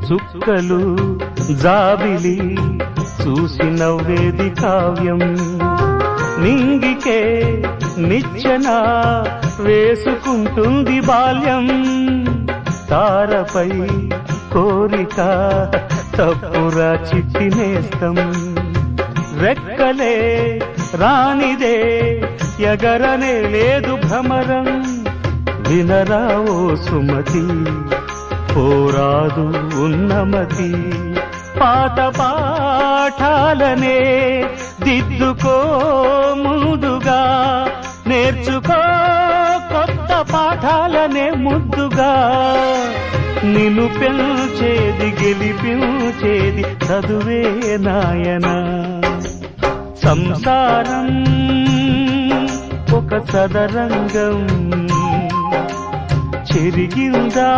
చుక్కలు జాబిలి చూసి నవ్వేది కావ్యం నింగికే నిచ్చెన వేసుకుంటుంది బాల్యం తారపై కోరిక తప్పురా చిట్టి నేస్తం రెక్కలే రానిదే ఎగరనే లేదు భ్రమరం వినరా ఓ సుమతి పోరాదు ఉన్నమతి పాత పాఠాలనే దిద్దుకో ముందుగా నేర్చుకో కొత్త పాఠాలనే ముద్దుగా నిన్ను పెంచేది గెలిపించేది చదువే నాయనా సంసారం ఒక చదరంగం చెరిగిందా